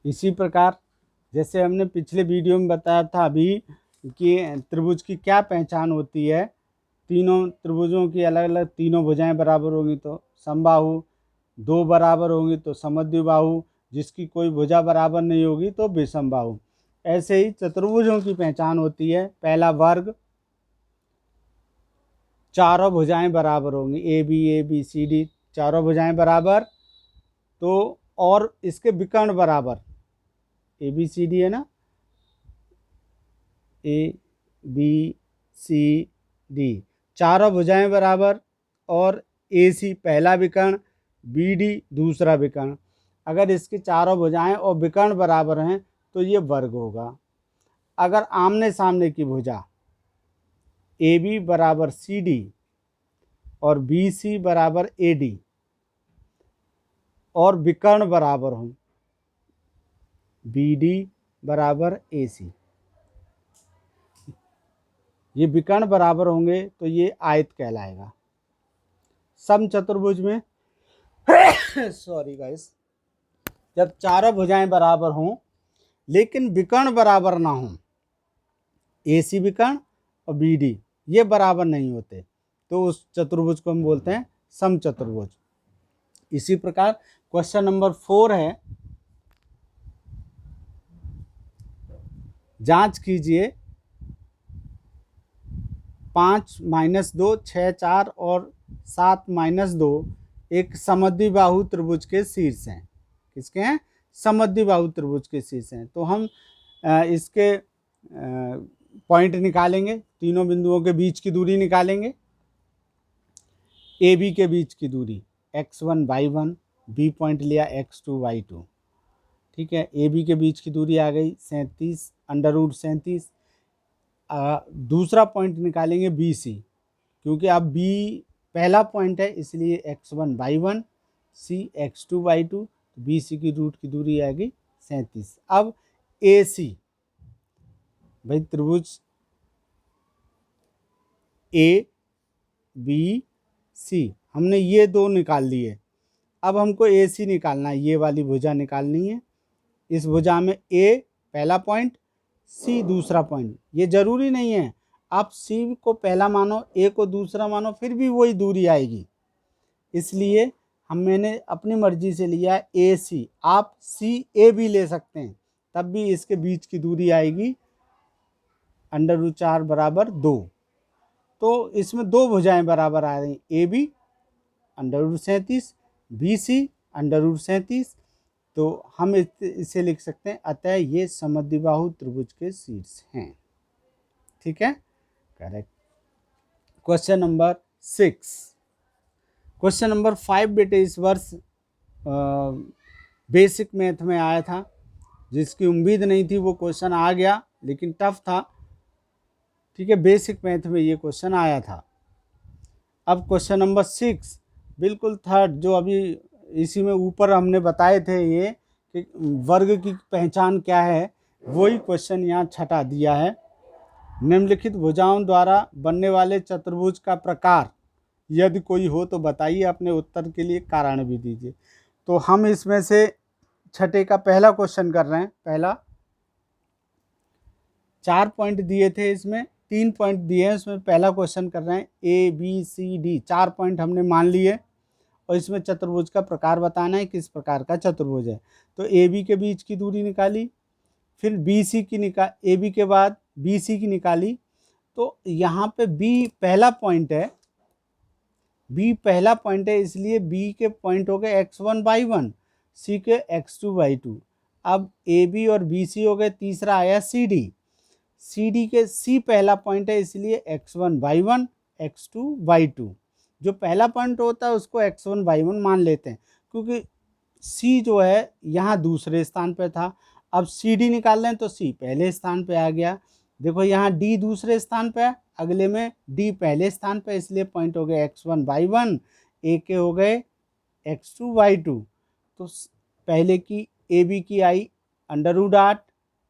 इसी प्रकार जैसे हमने पिछले वीडियो में बताया था अभी कि त्रिभुज की क्या पहचान होती है, तीनों त्रिभुजों की अलग अलग तीनों भुजाएं बराबर होंगी तो समबाहु, दो बराबर होंगी तो समद्विबाहु, जिसकी कोई भुजा बराबर नहीं होगी तो विषमबाहु। ऐसे ही चतुर्भुजों की पहचान होती है, पहला वर्ग, चारों भुजाएं बराबर होंगी, ए बी सी डी चारों भुजाएं बराबर, तो और इसके विकर्ण बराबर, ए बी सी डी है ना, ए बी सी डी चारों भुजाएं बराबर, और ए सी पहला विकर्ण, बी डी दूसरा विकर्ण। अगर इसकी चारों भुजाएं और विकर्ण बराबर हैं तो ये वर्ग होगा। अगर आमने सामने की भुजा ए बी बराबर सी डी और बी सी बराबर ए डी और विकर्ण बराबर हों, बी डी बराबर ए सी, ये विकर्ण बराबर होंगे तो ये आयत कहलाएगा। समचतुर्भुज में सॉरी गाइस, जब चारों भुजाएं बराबर हों लेकिन विकर्ण बराबर ना हों, ए सी विकर्ण और बी डी ये बराबर नहीं होते, तो उस चतुर्भुज को हम बोलते हैं समचतुर्भुज। इसी प्रकार क्वेश्चन नंबर 4 है, जांच कीजिए 5 - 2 6 4 और 7 - 2 एक समद्विबाहु त्रिभुज के शीर्ष हैं। किसके हैं? समद्विबाहु त्रिभुज के शीर्ष हैं। तो हम इसके पॉइंट निकालेंगे, तीनों बिंदुओं के बीच की दूरी निकालेंगे। ए बी के बीच की दूरी x1 y1, बी पॉइंट लिया x2 y2, ठीक है। ए बी के बीच की दूरी आ गई 37 √37। दूसरा पॉइंट निकालेंगे बी सी, क्योंकि अब बी पहला पॉइंट है इसलिए x1 y1, सी x2 y2, तो बी सी की रूट की दूरी आएगी 37। अब ए सी, भाई त्रिभुज ए बी सी हमने ये दो निकाल लिए, अब हमको ए सी निकालना है, ये वाली भुजा निकालनी है। इस भुजा में ए पहला पॉइंट, सी दूसरा पॉइंट। ये जरूरी नहीं है आप सी को पहला मानो ए को दूसरा मानो, फिर भी वही दूरी आएगी। इसलिए मैंने अपनी मर्जी से लिया ए सी, आप सी ए भी ले सकते हैं, तब भी इसके बीच की दूरी आएगी √4 बराबर 2। तो इसमें दो भुजाएं बराबर आ रही, ए बी √37, बी सी √37, तो हम इसे लिख सकते हैं, अतः ये समद्विबाहु त्रिभुज के शीर्ष हैं। ठीक है, correct. Question number 6। Question number 5 बेटे इस वर्ष बेसिक मैथ में आया था, जिसकी उम्मीद नहीं थी वो क्वेश्चन आ गया, लेकिन टफ था। ठीक है, बेसिक मैथ में ये क्वेश्चन आया था। अब क्वेश्चन नंबर 6 बिल्कुल थर्ड, जो अभी इसी में ऊपर हमने बताए थे ये कि वर्ग की पहचान क्या है, वही क्वेश्चन यहाँ छठा दिया है। निम्नलिखित भुजाओं द्वारा बनने वाले चतुर्भुज का प्रकार यदि कोई हो तो बताइए, अपने उत्तर के लिए कारण भी दीजिए। तो हम इसमें से छठे का पहला क्वेश्चन कर रहे हैं। पहला 4 पॉइंट दिए थे, इसमें 3 पॉइंट दिए हैं, उसमें पहला क्वेश्चन कर रहे हैं A B C D, 4 point हमने मान लिए और इसमें चतुर्भुज का प्रकार बताना है, किस प्रकार का चतुर्भुज है। तो ए बी के बीच की दूरी निकाली, फिर बी सी की ए बी के बाद बी सी की निकाली। तो यहाँ पे बी पहला पॉइंट है, बी पहला पॉइंट है, इसलिए बी के पॉइंट हो गए x1 y1, सी के x2 y2। अब ए बी और बी सी हो गए, तीसरा आया सी डी, सी डी के सी पहला पॉइंट है, इसलिए x1 y1 x2 y2। जो पहला पॉइंट होता है उसको x1 y1 मान लेते हैं, क्योंकि सी जो है यहाँ दूसरे स्थान पर था। अब सी डी निकाल लें तो सी पहले स्थान पे आ गया। देखो यहाँ डी दूसरे स्थान पे है, अगले में डी पहले स्थान पे, इसलिए पॉइंट हो गए x1 y1, ए के हो गए x2 y2। तो पहले की ए बी की आई √8,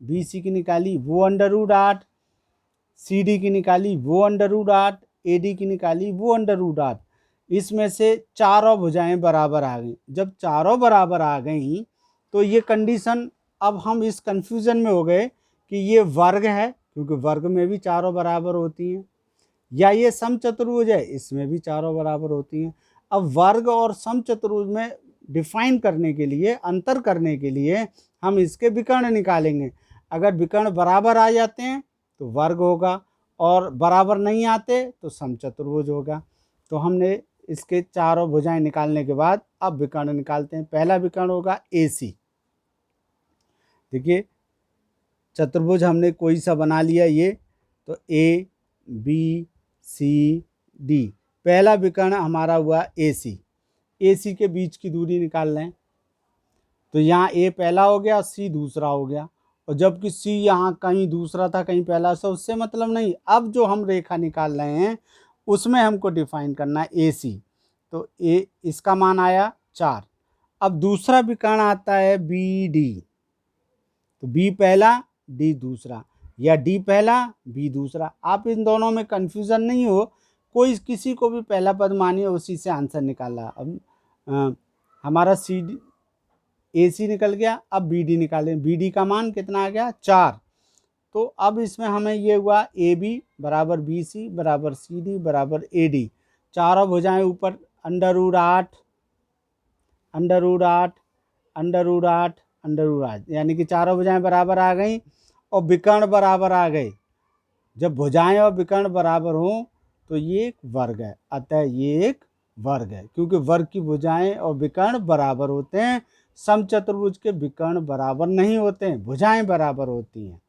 बी सी की निकाली वो √8, सी डी की निकाली वो √8, ए डी की निकाली वो √8। इसमें से चारों भुजाएं बराबर आ गई। जब चारों बराबर आ गई तो ये कंडीशन अब हम इस कंफ्यूजन में हो गए कि ये वर्ग है, क्योंकि वर्ग में भी चारों बराबर होती हैं, या ये समचतुर्भुज है, इसमें भी चारों बराबर होती हैं। अब वर्ग और समचतुर्भुज में डिफाइन करने के लिए, अंतर करने के लिए हम इसके विकर्ण निकालेंगे। अगर विकर्ण बराबर आ जाते हैं तो वर्ग होगा, और बराबर नहीं आते तो समचतुर्भुज होगा। तो हमने इसके चारों भुजाएं निकालने के बाद अब विकर्ण निकालते हैं। पहला विकर्ण होगा AC। देखिए चतुर्भुज हमने कोई सा बना लिया, ये तो ABCD, पहला विकर्ण हमारा हुआ AC। AC के बीच की दूरी निकाल लें, तो यहाँ A पहला हो गया, C दूसरा हो गया, और जबकि C यहाँ कहीं दूसरा था कहीं पहला, से उससे मतलब नहीं। अब जो हम रेखा निकाल रहे हैं उसमें हमको डिफाइन करना है AC। तो इसका मान आया 4। अब दूसरा विकर्ण आता है BD, तो B पहला D दूसरा, या D पहला B दूसरा। आप इन दोनों में कंफ्यूजन नहीं हो, कोई किसी को भी पहला पद मानिए, उसी से आंसर निकाला। अब हमारा AC निकल गया, अब BD निकालें। BD का मान कितना आ गया 4। तो अब इसमें हमें ये हुआ AB बराबर BC बराबर CD बराबर AD। चारों भुजाएं ऊपर √8 √8 √8 √8, यानी कि चारों भुजाएं बराबर आ गई और विकर्ण बराबर आ गए। जब भुजाएं और विकर्ण बराबर हों तो ये एक वर्ग है, अतः ये एक वर्ग है, क्योंकि वर्ग की भुजाएं और विकर्ण बराबर होते हैं। समचतुर्भुज के विकर्ण बराबर नहीं होते हैं, भुजाएं बराबर होती हैं।